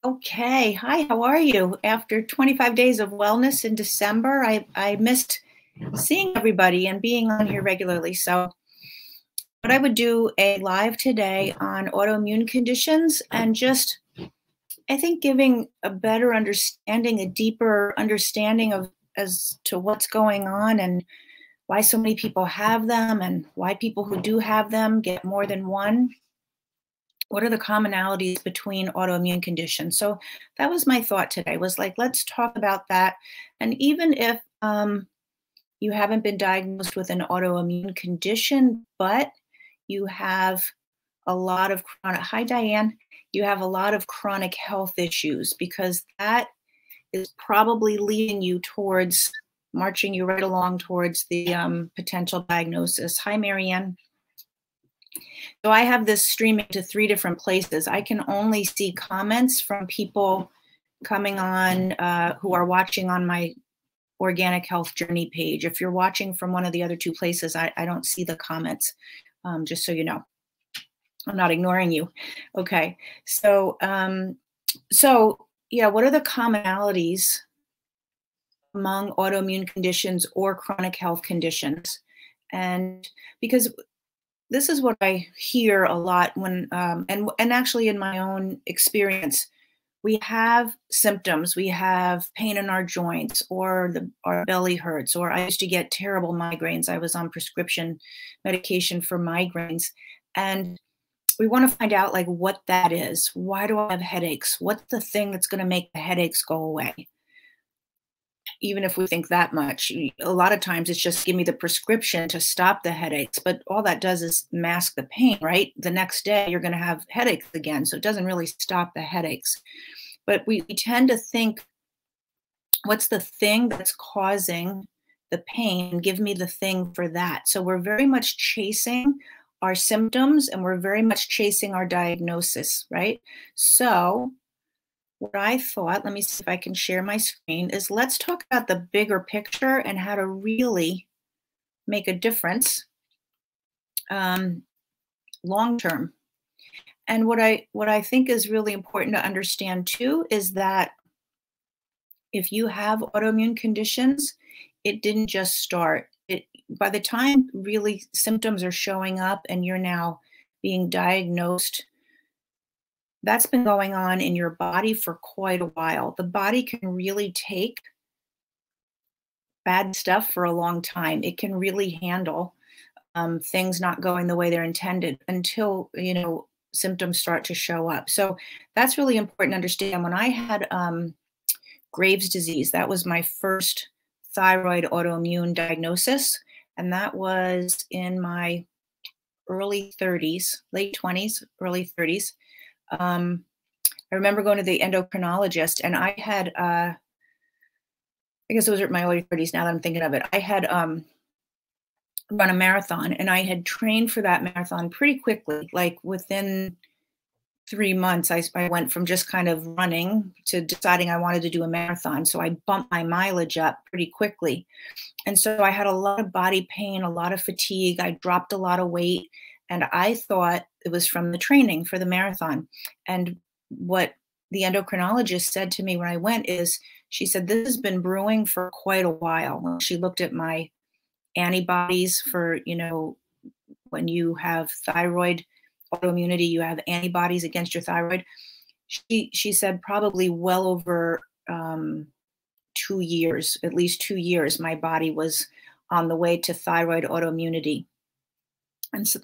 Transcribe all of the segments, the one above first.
Okay. Hi, how are you? After 25 days of wellness in December, I missed seeing everybody and being on here regularly. So what I would do a live today on autoimmune conditions and just, I think, giving a better understanding, a deeper understanding of as to what's going on and why so many people have them and why people who do have them get more than one. What are the commonalities between autoimmune conditions? So that was my thought today, was like, let's talk about that. And even if you haven't been diagnosed with an autoimmune condition, but you have a lot of chronic, hi Diane, you have a lot of chronic health issues, because that is probably leading you towards, marching you right along towards the potential diagnosis. Hi, Marianne. So I have this streaming to 3 different places. I can only see comments from people coming on who are watching on my Organic Health Journey page. If you're watching from one of the other 2 places, I don't see the comments, just so you know. I'm not ignoring you. Okay, so yeah, what are the commonalities among autoimmune conditions or chronic health conditions? And because this is what I hear a lot when, and actually in my own experience, we have symptoms. We have pain in our joints, or our belly hurts, or I used to get terrible migraines. I was on prescription medication for migraines, and we want to find out like what that is. Why do I have headaches? What's the thing that's going to make the headaches go away? Even if we think that much, a lot of times it's just give me the prescription to stop the headaches, but all that does is mask the pain, right? The next day you're going to have headaches again. So it doesn't really stop the headaches. But we tend to think, what's the thing that's causing the pain? Give me the thing for that. So we're very much chasing our symptoms, and we're very much chasing our diagnosis, right? So what I thought, let me see if I can share my screen, is let's talk about the bigger picture and how to really make a difference long term. And what I think is really important to understand too is that if you have autoimmune conditions, it didn't just start. By the time really symptoms are showing up and you're now being diagnosed, that's been going on in your body for quite a while. The body can really take bad stuff for a long time. It can really handle things not going the way they're intended until, symptoms start to show up. So that's really important to understand. When I had Graves' disease, that was my first thyroid autoimmune diagnosis. And that was in my early 30s, late 20s, early 30s. I remember going to the endocrinologist, and I had, I guess it was my early 30s now that I'm thinking of it. I had run a marathon, and I had trained for that marathon pretty quickly. Like within 3 months, I went from just kind of running to deciding I wanted to do a marathon. So I bumped my mileage up pretty quickly. And so I had a lot of body pain, a lot of fatigue. I dropped a lot of weight. And I thought it was from the training for the marathon. And what the endocrinologist said to me when I went is, she said, this has been brewing for quite a while. She looked at my antibodies for, when you have thyroid autoimmunity, you have antibodies against your thyroid. She said probably well over 2 years, at least 2 years, my body was on the way to thyroid autoimmunity.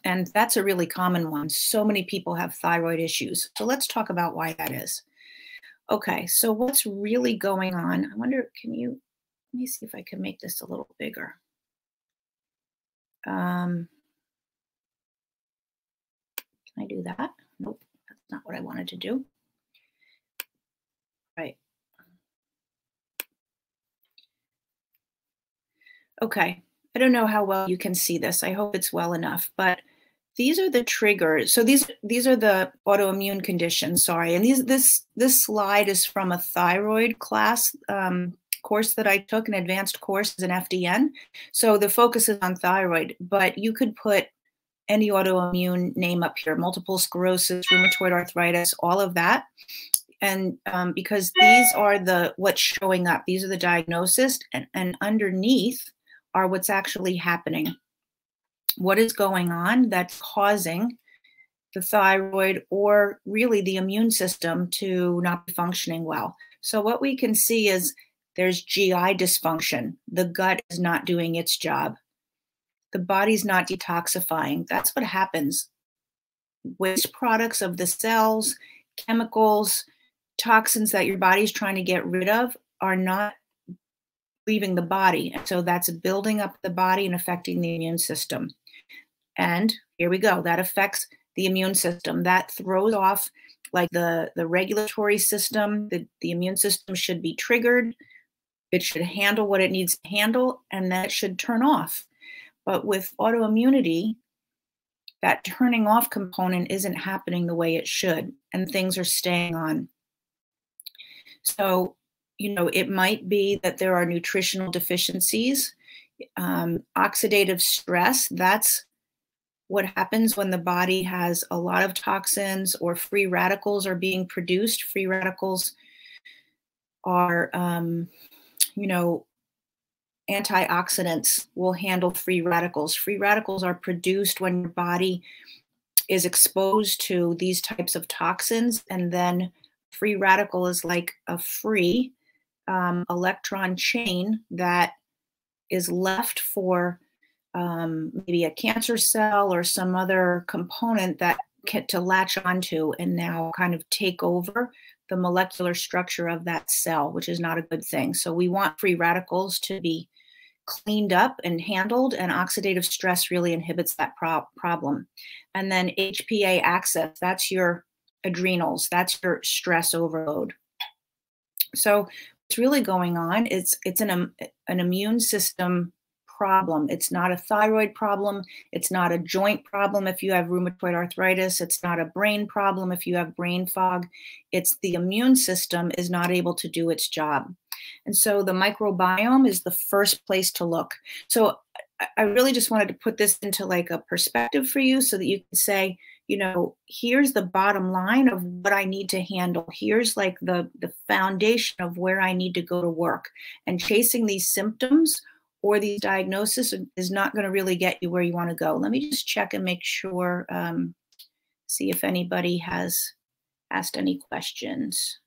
And that's a really common one. So many people have thyroid issues. So let's talk about why that is. Okay, so what's really going on? I wonder, let me see if I can make this a little bigger. Can I do that? Nope, that's not what I wanted to do. Right. Okay, I don't know how well you can see this. I hope it's well enough, but these are the triggers. So these are the autoimmune conditions, sorry. And this slide is from a thyroid class course that I took, an advanced course as an FDN. So the focus is on thyroid, but you could put any autoimmune name up here: multiple sclerosis, rheumatoid arthritis, all of that. And because these are what's showing up, these are the diagnosis, and underneath are what's actually happening. What is going on that's causing the thyroid or really the immune system to not be functioning well. So what we can see is there's GI dysfunction. The gut is not doing its job. The body's not detoxifying. That's what happens. Waste products of the cells, chemicals, toxins that your body's trying to get rid of are not leaving the body. And so that's building up the body and affecting the immune system. And here we go. That affects the immune system. That throws off like the regulatory system. The immune system should be triggered. It should handle what it needs to handle, and then it should turn off. But with autoimmunity, that turning off component isn't happening the way it should, and things are staying on. So, it might be that there are nutritional deficiencies, oxidative stress. That's what happens when the body has a lot of toxins or free radicals are being produced. Free radicals are, antioxidants will handle free radicals. Free radicals are produced when your body is exposed to these types of toxins, and then free radical is like a free electron chain that is left for maybe a cancer cell or some other component that to latch onto and now kind of take over the molecular structure of that cell, which is not a good thing. So we want free radicals to be cleaned up and handled, and oxidative stress really inhibits that problem. And then HPA axis, that's your adrenals, that's your stress overload. So what's really going on is it's an immune system problem. It's not a thyroid problem. It's not a joint problem if you have rheumatoid arthritis. It's not a brain problem if you have brain fog. It's the immune system is not able to do its job. And so the microbiome is the first place to look. So I really just wanted to put this into like a perspective for you so that you can say, here's the bottom line of what I need to handle. Here's like the foundation of where I need to go to work. And chasing these symptoms or these diagnoses is not going to really get you where you want to go. Let me just check and make sure, see if anybody has asked any questions.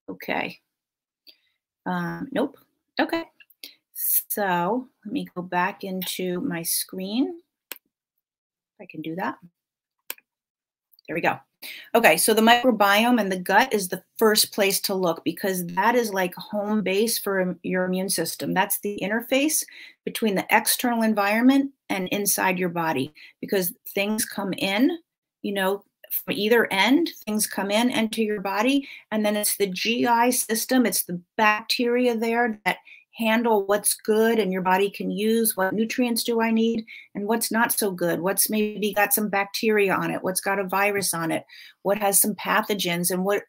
Okay. Nope. Okay. So let me go back into my screen. If I can do that. There we go. Okay, so the microbiome and the gut is the first place to look because that is like home base for your immune system. That's the interface between the external environment and inside your body because things come in, from either end, things come in into your body, and then it's the GI system, it's the bacteria there that handle what's good and your body can use, what nutrients do I need, and what's not so good, what's maybe got some bacteria on it, what's got a virus on it, what has some pathogens, and what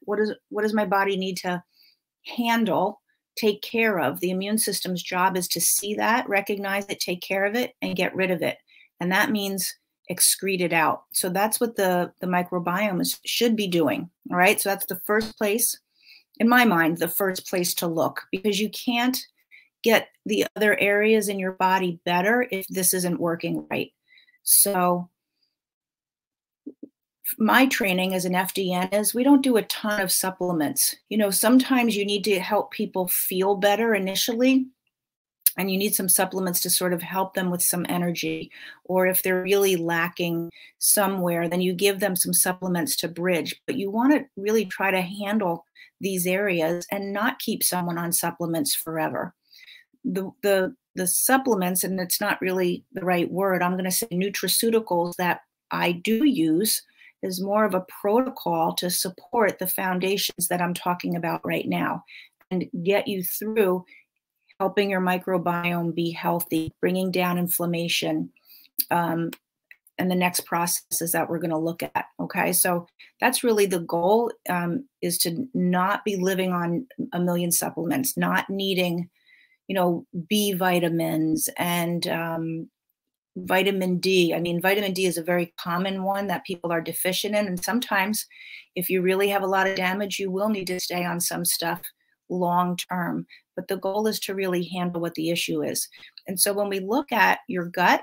does my body need to handle, take care of. The immune system's job is to see that, recognize it, take care of it, and get rid of it. And that means excrete it out. So that's what the microbiome should be doing. All right. So that's the first place, in my mind, the first place to look, because you can't get the other areas in your body better if this isn't working right. So my training as an FDN is we don't do a ton of supplements. Sometimes you need to help people feel better initially, and you need some supplements to sort of help them with some energy. Or if they're really lacking somewhere, then you give them some supplements to bridge. But you want to really try to handle these areas and not keep someone on supplements forever. The supplements, and it's not really the right word, I'm going to say nutraceuticals that I do use is more of a protocol to support the foundations that I'm talking about right now and get you through helping your microbiome be healthy, bringing down inflammation, and the next processes that we're going to look at. Okay, so that's really the goal, is to not be living on a million supplements, not needing, B vitamins and vitamin D. I mean, vitamin D is a very common one that people are deficient in. And sometimes, if you really have a lot of damage, you will need to stay on some stuff long term. But the goal is to really handle what the issue is. And so when we look at your gut,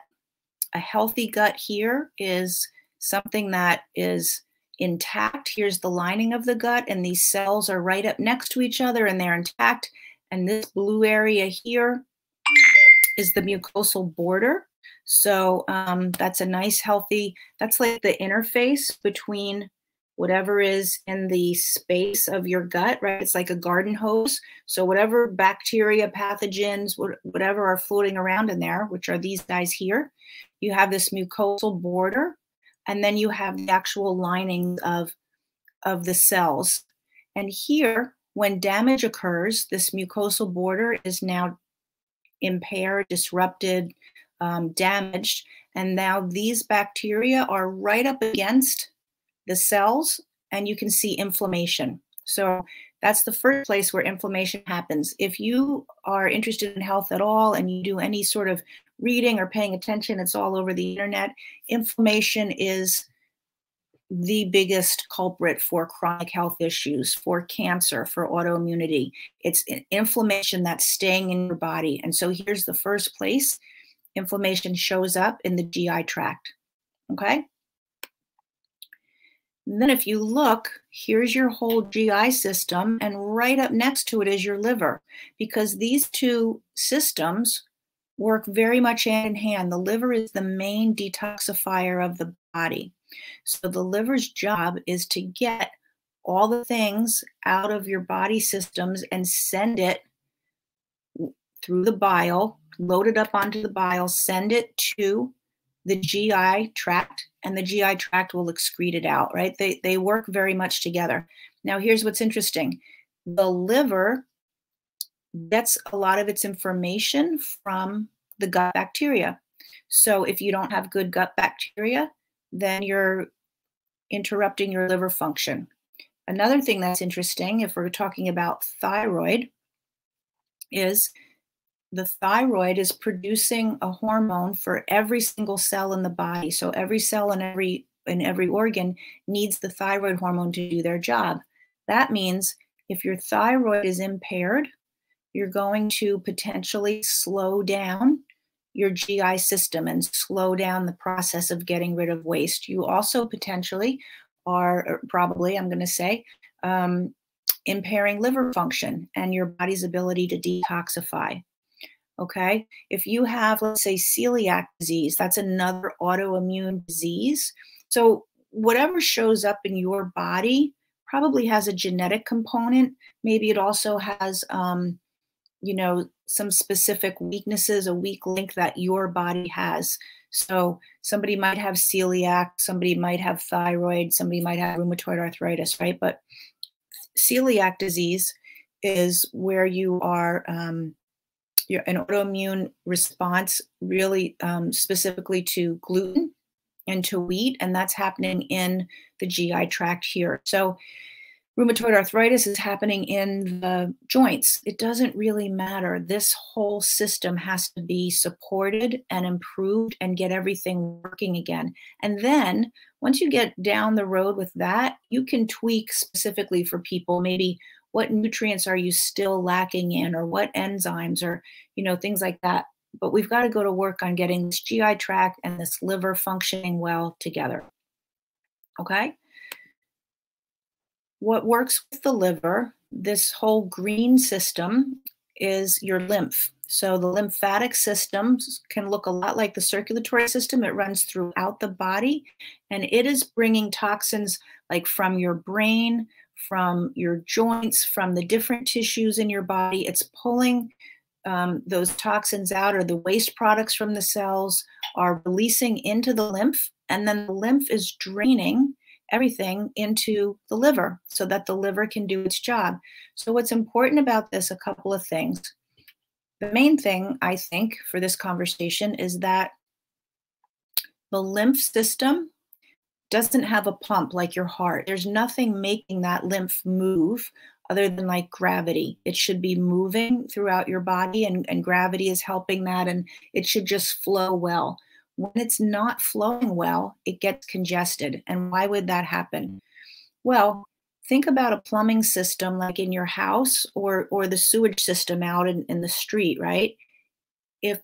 a healthy gut here is something that is intact. Here's the lining of the gut, and these cells are right up next to each other and they're intact. And this blue area here is the mucosal border. So that's a nice, healthy, that's like the interface between whatever is in the space of your gut, right? It's like a garden hose. So whatever bacteria, pathogens, whatever are floating around in there, which are these guys here, you have this mucosal border, and then you have the actual lining of the cells. And here, when damage occurs, this mucosal border is now impaired, disrupted, damaged, and now these bacteria are right up against the cells, and you can see inflammation. So that's the first place where inflammation happens. If you are interested in health at all and you do any sort of reading or paying attention, it's all over the internet. Inflammation is the biggest culprit for chronic health issues, for cancer, for autoimmunity. It's inflammation that's staying in your body. And so here's the first place inflammation shows up, in the GI tract. Okay? And then if you look, here's your whole GI system, and right up next to it is your liver, because these two systems work very much hand in hand. The liver is the main detoxifier of the body. So the liver's job is to get all the things out of your body systems and send it through the bile, load it up onto the bile, send it to the GI tract, and the GI tract will excrete it out, right? They work very much together. Now, here's what's interesting. The liver gets a lot of its information from the gut bacteria. So if you don't have good gut bacteria, then you're interrupting your liver function. Another thing that's interesting, if we're talking about thyroid, is the thyroid is producing a hormone for every single cell in the body. So every cell in every organ needs the thyroid hormone to do their job. That means if your thyroid is impaired, you're going to potentially slow down your GI system and slow down the process of getting rid of waste. You also potentially are, or probably, I'm going to say, impairing liver function and your body's ability to detoxify. Okay, if you have, let's say, celiac disease, that's another autoimmune disease. So whatever shows up in your body probably has a genetic component. Maybe it also has, some specific weaknesses, a weak link that your body has. So somebody might have celiac, somebody might have thyroid, somebody might have rheumatoid arthritis, right? But celiac disease is where you are, you're an autoimmune response really specifically to gluten and to wheat, and that's happening in the GI tract here. So rheumatoid arthritis is happening in the joints. It doesn't really matter. This whole system has to be supported and improved and get everything working again. And then once you get down the road with that, you can tweak specifically for people, maybe what nutrients are you still lacking in, or what enzymes, or, things like that. But we've got to go to work on getting this GI tract and this liver functioning well together. Okay? What works with the liver, this whole green system, is your lymph. So the lymphatic system can look a lot like the circulatory system. It runs throughout the body, and it is bringing toxins like from your brain, from your joints, from the different tissues in your body. It's pulling those toxins out, or the waste products from the cells are releasing into the lymph, and then the lymph is draining everything into the liver so that the liver can do its job. So what's important about this, a couple of things. The main thing, I think, for this conversation is that the lymph system doesn't have a pump like your heart. There's nothing making that lymph move other than like gravity. It should be moving throughout your body, and gravity is helping that, and it should just flow well. when it's not flowing well, it gets congested. And why would that happen? Well, think about a plumbing system like in your house or the sewage system out in the street, right? If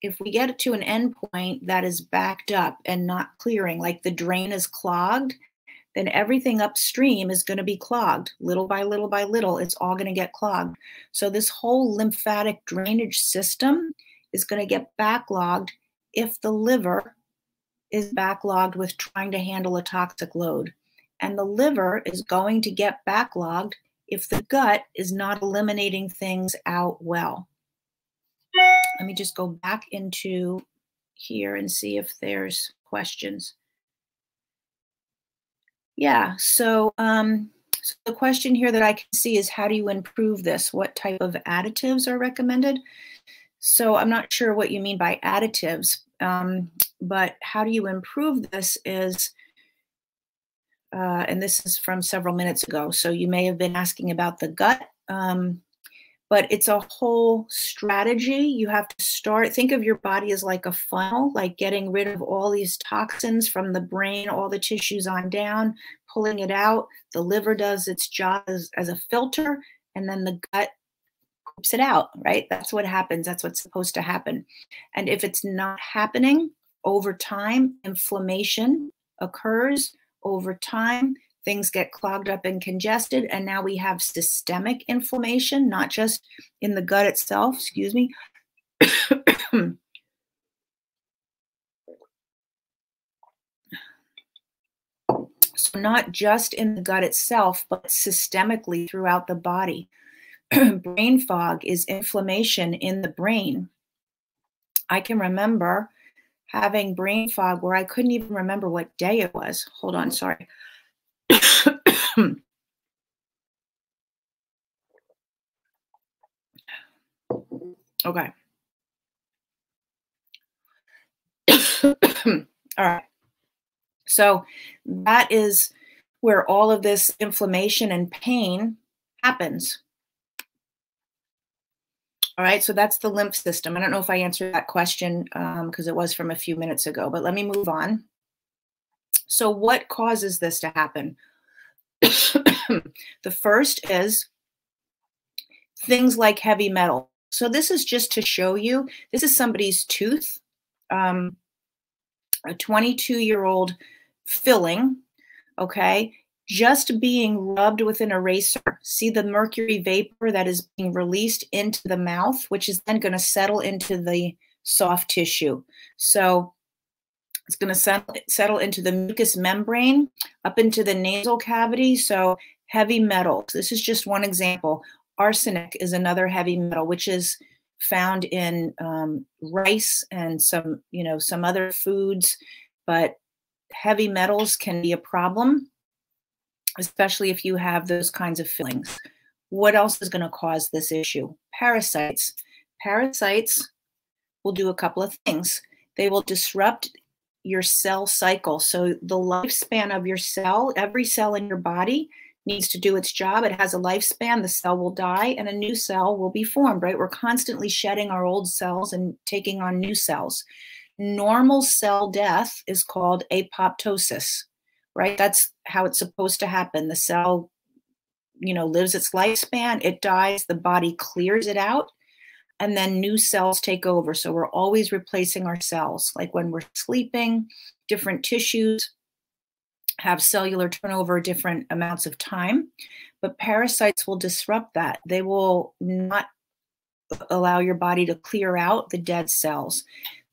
if we get it to an endpoint that is backed up and not clearing, like the drain is clogged, then everything upstream is going to be clogged. Little by little by little, it's all going to get clogged. So this whole lymphatic drainage system is going to get backlogged if the liver is backlogged with trying to handle a toxic load. And the liver is going to get backlogged if the gut is not eliminating things out well. Let me just go back into here and see if there's questions. Yeah, so the question here that I can see is, how do you improve this? What type of additives are recommended? So I'm not sure what you mean by additives, but how do you improve this is, and this is from several minutes ago, so you may have been asking about the gut, but it's a whole strategy. You have to start, think of your body as like a funnel, like getting rid of all these toxins from the brain, all the tissues on down, pulling it out. The liver does its job as a filter, and then the gut poops it out, right? That's what happens. That's what's supposed to happen. And if it's not happening over time, inflammation occurs over time. Things get clogged up and congested, and now we have systemic inflammation, not just in the gut itself, excuse me. So not just in the gut itself, but systemically throughout the body. Brain fog is inflammation in the brain. I can remember having brain fog where I couldn't even remember what day it was. Hold on, sorry. Okay. All right. So that is where all of this inflammation and pain happens. All right, so that's the lymph system. I don't know if I answered that question because it was from a few minutes ago, but let me move on. So what causes this to happen? The first is things like heavy metal. So this is just to show you, this is somebody's tooth, a 22-year-old filling, okay, just being rubbed with an eraser. See the mercury vapor that is being released into the mouth, which is then going to settle into the soft tissue. So it's going to settle into the mucous membrane, up into the nasal cavity. So heavy metals. This is just one example. Arsenic is another heavy metal, which is found in rice and some other foods, but heavy metals can be a problem, especially if you have those kinds of fillings. What else is going to cause this issue? Parasites. Parasites will do a couple of things. They will disrupt your cell cycle. So the lifespan of your cell, every cell in your body needs to do its job. It has a lifespan. The cell will die and a new cell will be formed, right? We're constantly shedding our old cells and taking on new cells. Normal cell death is called apoptosis, right? That's how it's supposed to happen. The cell, lives its lifespan, it dies, the body clears it out, and then new cells take over. So we're always replacing our cells. Like when we're sleeping, different tissues have cellular turnover different amounts of time, but parasites will disrupt that. They will not allow your body to clear out the dead cells.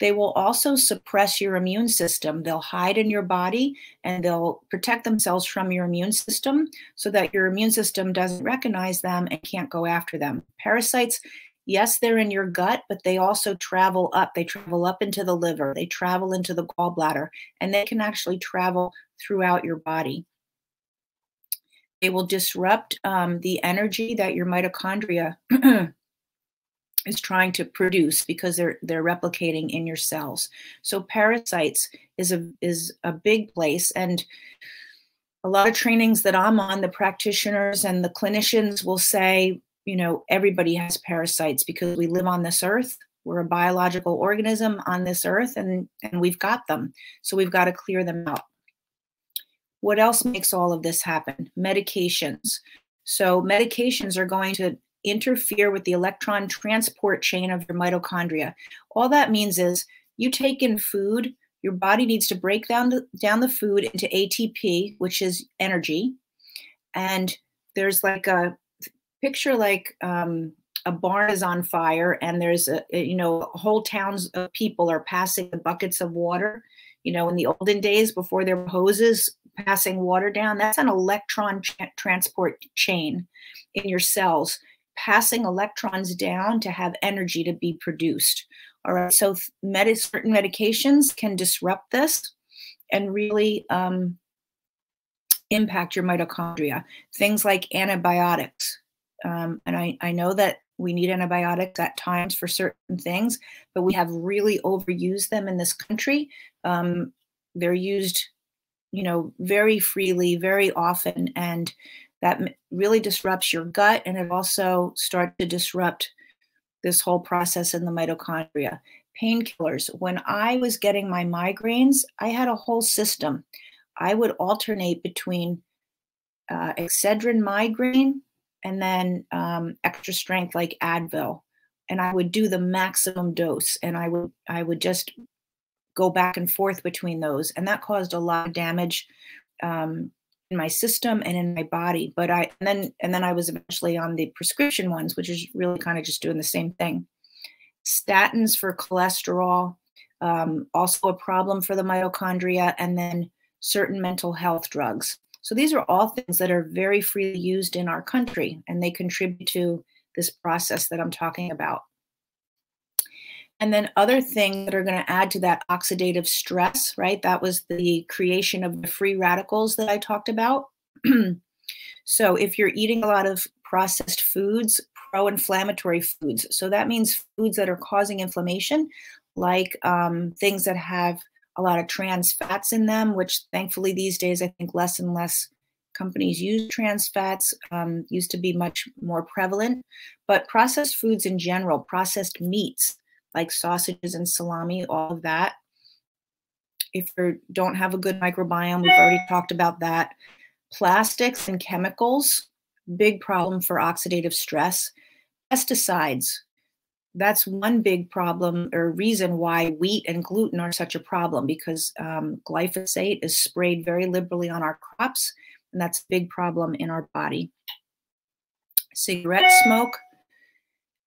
They will also suppress your immune system. They'll hide in your body and they'll protect themselves from your immune system so that your immune system doesn't recognize them and can't go after them. Parasites, yes, they're in your gut, but they also travel up. They travel up into the liver. They travel into the gallbladder, and they can actually travel throughout your body. They will disrupt the energy that your mitochondria is trying to produce because they're replicating in your cells. So parasites is a big place, and a lot of trainings that I'm on, the practitioners and the clinicians will say, everybody has parasites because we live on this earth. We're a biological organism on this earth, and we've got them. So we've got to clear them out. What else makes all of this happen? Medications. So medications are going to interfere with the electron transport chain of your mitochondria. All that means is you take in food, your body needs to break down the food into ATP, which is energy. And there's like a picture like a barn is on fire, and there's whole towns of people are passing the buckets of water. In the olden days before there were hoses passing water down, that's an electron transport chain in your cells, passing electrons down to have energy to be produced. All right, so certain medications can disrupt this and really impact your mitochondria. Things like antibiotics. And I know that we need antibiotics at times for certain things, but we have really overused them in this country. They're used, very freely, very often, and that really disrupts your gut, and it also starts to disrupt this whole process in the mitochondria. Painkillers. When I was getting my migraines, I had a whole system. I would alternate between Excedrin migraine and then extra strength like Advil, and I would do the maximum dose, and I would just go back and forth between those, and that caused a lot of damage in my system and in my body. But and then I was eventually on the prescription ones, which is really kind of just doing the same thing. Statins for cholesterol, also a problem for the mitochondria, and then certain mental health drugs. So these are all things that are very freely used in our country, and they contribute to this process that I'm talking about. And then other things that are going to add to that oxidative stress, right? That was the creation of the free radicals that I talked about. So if you're eating a lot of processed foods, pro-inflammatory foods, so that means foods that are causing inflammation, like things that have a lot of trans fats in them, which thankfully these days, I think less and less companies use trans fats, used to be much more prevalent. But processed foods in general, processed meats, like sausages and salami, all of that. If you don't have a good microbiome, we've already talked about that. Plastics and chemicals, big problem for oxidative stress. Pesticides, that's one big problem or reason why wheat and gluten are such a problem, because glyphosate is sprayed very liberally on our crops, and that's a big problem in our body. Cigarette smoke,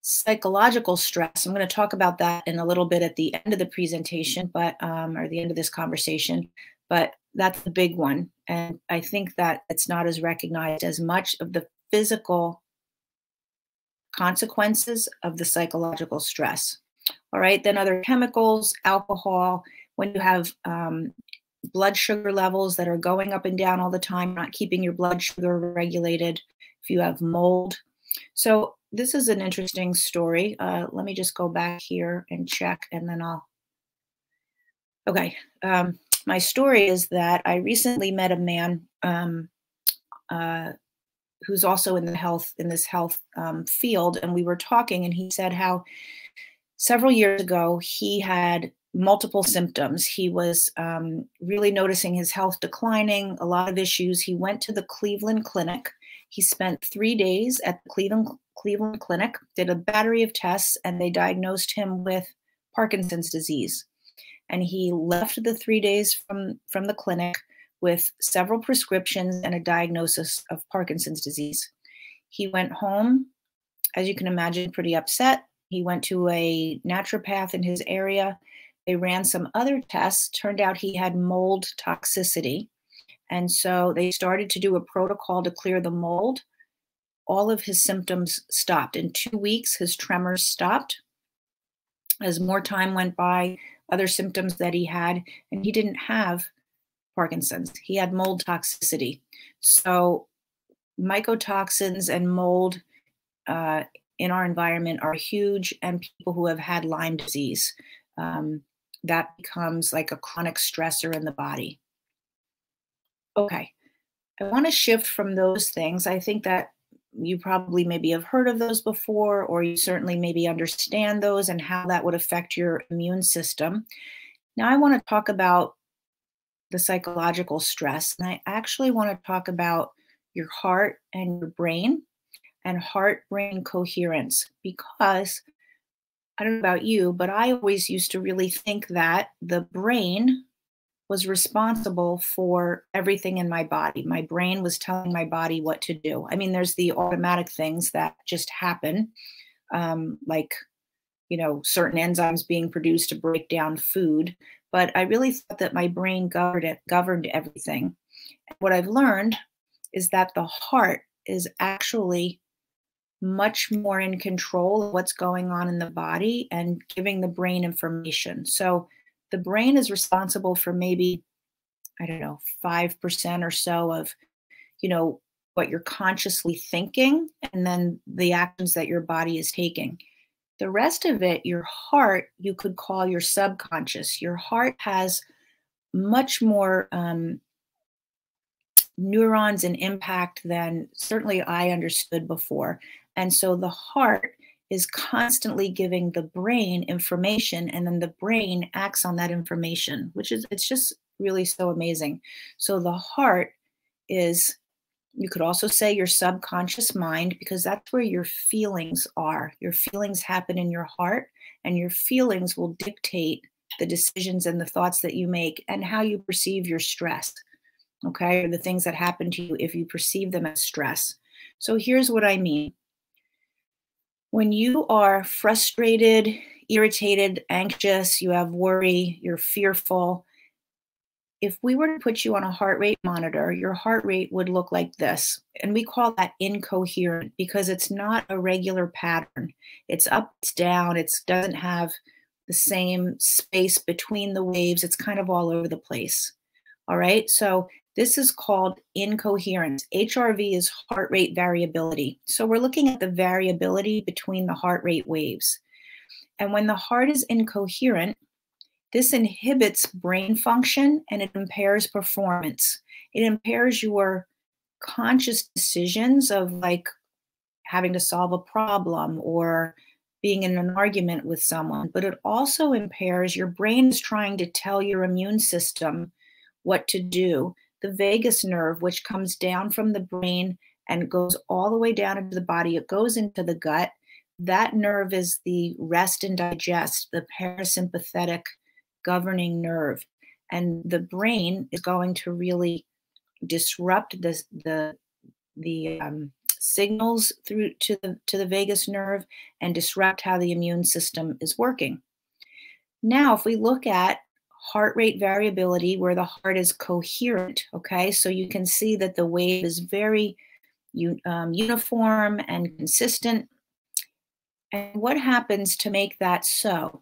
psychological stress. I'm going to talk about that in a little bit at the end of the presentation, but or the end of this conversation, but that's the big one. And I think that it's not as recognized as much of the physical consequences of the psychological stress. All right, then other chemicals, alcohol, when you have blood sugar levels that are going up and down all the time, not keeping your blood sugar regulated, if you have mold. So this is an interesting story. Let me just go back here and check, and then okay. My story is that I recently met a man who's also in this health field, and we were talking, and he said how several years ago he had multiple symptoms. He was really noticing his health declining, a lot of issues. He went to the Cleveland Clinic. He spent 3 days at the Cleveland Clinic, did a battery of tests, and they diagnosed him with Parkinson's disease. And he left the 3 days from the clinic with several prescriptions and a diagnosis of Parkinson's disease. He went home, as you can imagine, pretty upset. He went to a naturopath in his area. They ran some other tests. Turned out he had mold toxicity. And so they started to do a protocol to clear the mold. All of his symptoms stopped. In 2 weeks, his tremors stopped. As more time went by, other symptoms that he had, and he didn't have Parkinson's. He had mold toxicity. So mycotoxins and mold in our environment are huge, and people who have had Lyme disease, that becomes like a chronic stressor in the body. Okay, I want to shift from those things. I think that you probably maybe have heard of those before, or you certainly maybe understand those and how that would affect your immune system. Now, I want to talk about the psychological stress, and I actually want to talk about your heart and your brain and heart brain coherence because I don't know about you, but I always used to really think that the brain was responsible for everything in my body. My brain was telling my body what to do. I mean, there's the automatic things that just happen, like, certain enzymes being produced to break down food. But I really thought that my brain governed everything. And what I've learned is that the heart is actually much more in control of what's going on in the body and giving the brain information. So the brain is responsible for maybe, I don't know, 5% or so of, you know, what you're consciously thinking and then the actions that your body is taking. The rest of it, your heart, you could call your subconscious. Your heart has much more neurons and impact than certainly I understood before. And so the heart is constantly giving the brain information, and then the brain acts on that information, it's just really so amazing. So the heart is, you could also say, your subconscious mind, because that's where your feelings are. Your feelings happen in your heart, and your feelings will dictate the decisions and the thoughts that you make and how you perceive your stress. Okay, or the things that happen to you if you perceive them as stress. So here's what I mean. When you are frustrated, irritated, anxious, you have worry, you're fearful, if we were to put you on a heart rate monitor, your heart rate would look like this. And we call that incoherent because it's not a regular pattern. It's up, it's down, it doesn't have the same space between the waves. It's kind of all over the place. All right, so this is called incoherence. HRV is heart rate variability. So we're looking at the variability between the heart rate waves. And when the heart is incoherent, this inhibits brain function and it impairs performance. It impairs your conscious decisions of like having to solve a problem or being in an argument with someone, but it also impairs your brain is trying to tell your immune system what to do. The vagus nerve, which comes down from the brain and goes all the way down into the body, it goes into the gut. That nerve is the rest and digest, the parasympathetic governing nerve. And the brain is going to really disrupt the signals through to the vagus nerve and disrupt how the immune system is working. Now, if we look at heart rate variability where the heart is coherent, okay, so you can see that the wave is very uniform and consistent. And what happens to make that so?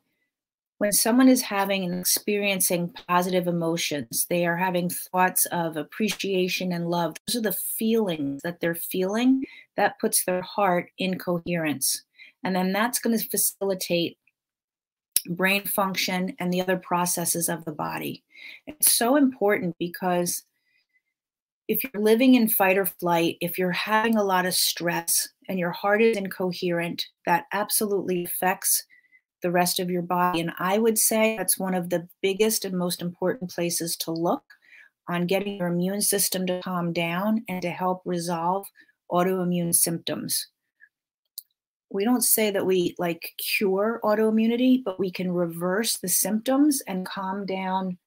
When someone is having and experiencing positive emotions, they are having thoughts of appreciation and love. Those are the feelings that they're feeling that puts their heart in coherence. And then that's going to facilitate brain function and the other processes of the body. It's so important because if you're living in fight or flight, if you're having a lot of stress and your heart is incoherent, that absolutely affects the rest of your body. And I would say that's one of the biggest and most important places to look on getting your immune system to calm down and to help resolve autoimmune symptoms. We don't say that we like cure autoimmunity, but we can reverse the symptoms and calm down,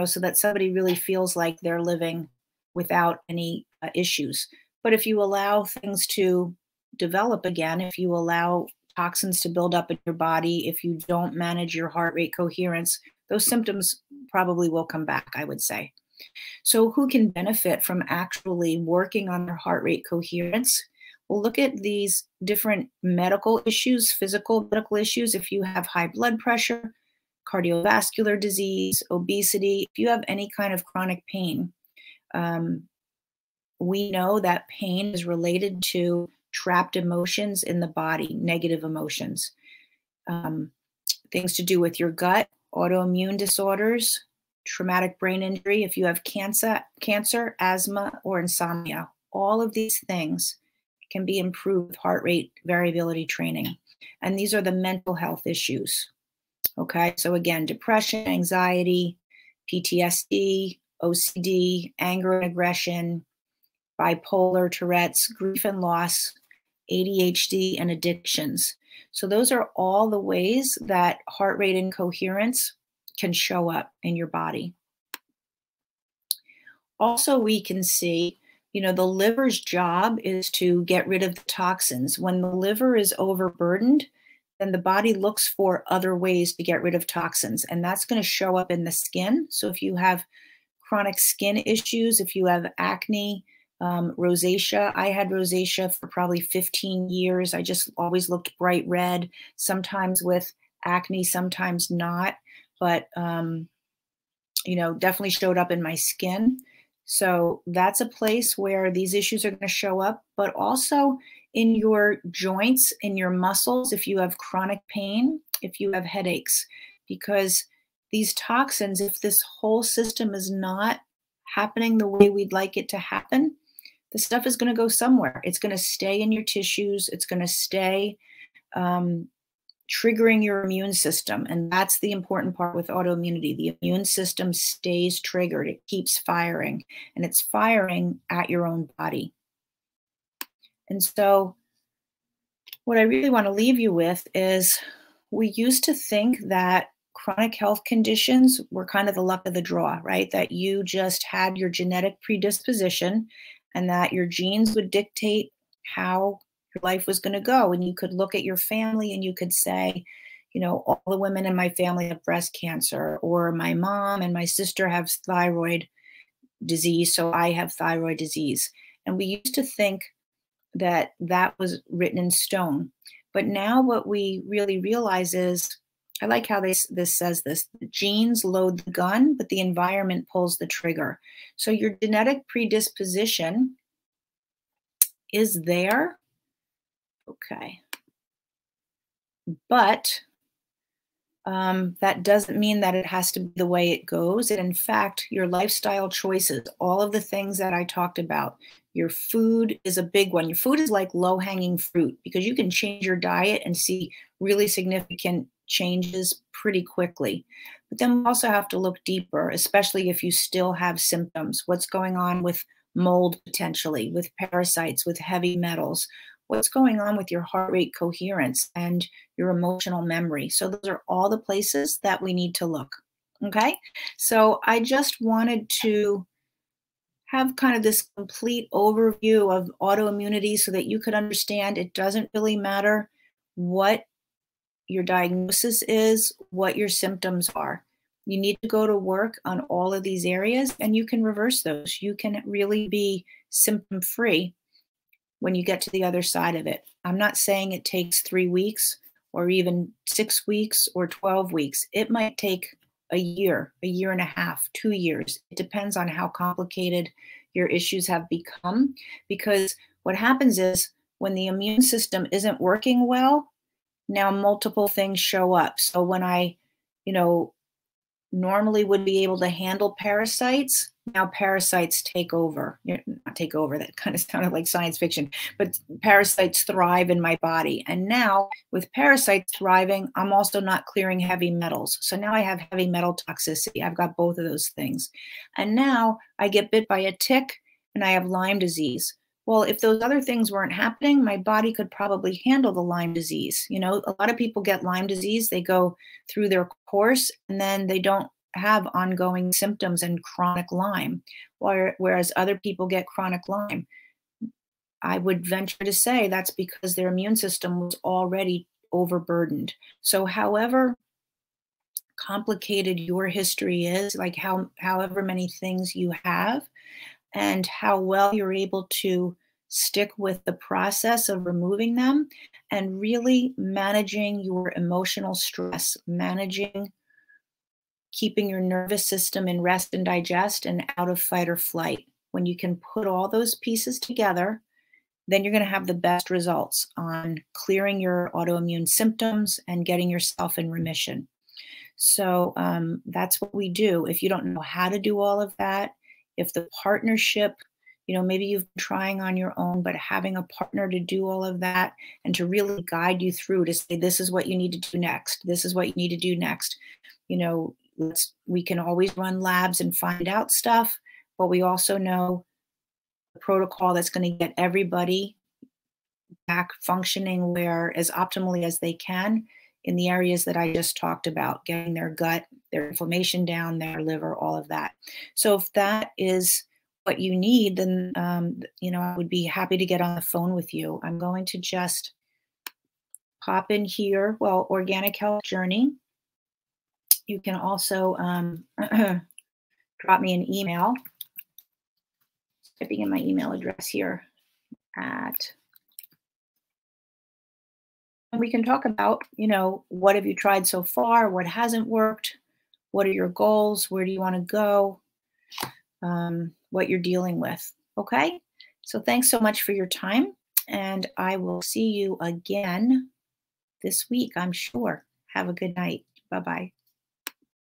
so that somebody really feels like they're living without any issues. But if you allow things to develop again, if you allow toxins to build up in your body, if you don't manage your heart rate coherence, those symptoms probably will come back, I would say. So who can benefit from actually working on their heart rate coherence? Well, look at these different medical issues, physical medical issues. If you have high blood pressure, cardiovascular disease, obesity, if you have any kind of chronic pain, we know that pain is related to trapped emotions in the body, negative emotions, things to do with your gut, autoimmune disorders, traumatic brain injury, if you have cancer, asthma, or insomnia. All of these things can be improved with heart rate variability training. And these are the mental health issues. Okay, so again, depression, anxiety, PTSD, OCD, anger and aggression, bipolar, Tourette's, grief and loss, ADHD, and addictions. So those are all the ways that heart rate incoherence can show up in your body. Also, we can see, the liver's job is to get rid of the toxins. When the liver is overburdened, then the body looks for other ways to get rid of toxins, and that's going to show up in the skin. So if you have chronic skin issues, if you have acne, rosacea. I had rosacea for probably 15 years. I just always looked bright red, sometimes with acne, sometimes not, but, definitely showed up in my skin. So that's a place where these issues are going to show up, but also in your joints, in your muscles, if you have chronic pain, if you have headaches, because these toxins, if this whole system is not happening the way we'd like it to happen, the stuff is going to go somewhere. It's going to stay in your tissues. It's going to stay triggering your immune system. And that's the important part with autoimmunity. The immune system stays triggered. It keeps firing, and it's firing at your own body. And so what I really want to leave you with is, we used to think that chronic health conditions were kind of the luck of the draw, right? That you just had your genetic predisposition and that your genes would dictate how your life was going to go. And you could look at your family and you could say, all the women in my family have breast cancer, or my mom and my sister have thyroid disease, so I have thyroid disease. And we used to think that that was written in stone. But now what we really realize is, I like how this says this: the genes load the gun, but the environment pulls the trigger. So your genetic predisposition is there. Okay. But that doesn't mean that it has to be the way it goes. And in fact, your lifestyle choices, all of the things that I talked about, your food is a big one. Your food is like low-hanging fruit, because you can change your diet and see really significant changes pretty quickly. But then we also have to look deeper, especially if you still have symptoms. What's going on with mold potentially, with parasites, with heavy metals? What's going on with your heart rate coherence and your emotional memory? So those are all the places that we need to look. Okay. So I just wanted to have kind of this complete overview of autoimmunity so that you could understand it doesn't really matter what your diagnosis is, what your symptoms are. You need to go to work on all of these areas, and you can reverse those. You can really be symptom-free when you get to the other side of it. I'm not saying it takes 3 weeks or even 6 weeks or 12 weeks. It might take a year and a half, 2 years. It depends on how complicated your issues have become, because what happens is, when the immune system isn't working well, now multiple things show up. So when I, normally would be able to handle parasites, now parasites take over. Not take over, that kind of sounded like science fiction, but parasites thrive in my body. And now with parasites thriving, I'm also not clearing heavy metals. So now I have heavy metal toxicity. I've got both of those things. And now I get bit by a tick and I have Lyme disease. Well, if those other things weren't happening, my body could probably handle the Lyme disease. A lot of people get Lyme disease, they go through their course, and then they don't have ongoing symptoms and chronic Lyme, whereas other people get chronic Lyme. I would venture to say that's because their immune system was already overburdened. So however complicated your history is, like however many things you have, and how well you're able to stick with the process of removing them and really managing your emotional stress, keeping your nervous system in rest and digest and out of fight or flight. When you can put all those pieces together, then you're going to have the best results on clearing your autoimmune symptoms and getting yourself in remission. So that's what we do. If you don't know how to do all of that, if the partnership Maybe you've been trying on your own, but having a partner to do all of that and to really guide you through to say, this is what you need to do next. This is what you need to do next. We can always run labs and find out stuff, but we also know the protocol that's going to get everybody back functioning where as optimally as they can in the areas that I just talked about, getting their gut, their inflammation down, their liver, all of that. So if that is what you need, then I would be happy to get on the phone with you. I'm going to just pop in here. Well, Organic Health Journey. You can also drop me an email. Typing in my email address here and we can talk about, what have you tried so far? What hasn't worked? What are your goals? Where do you want to go? What you're dealing with. Okay. So thanks so much for your time. And I will see you again this week, I'm sure. Have a good night. Bye-bye.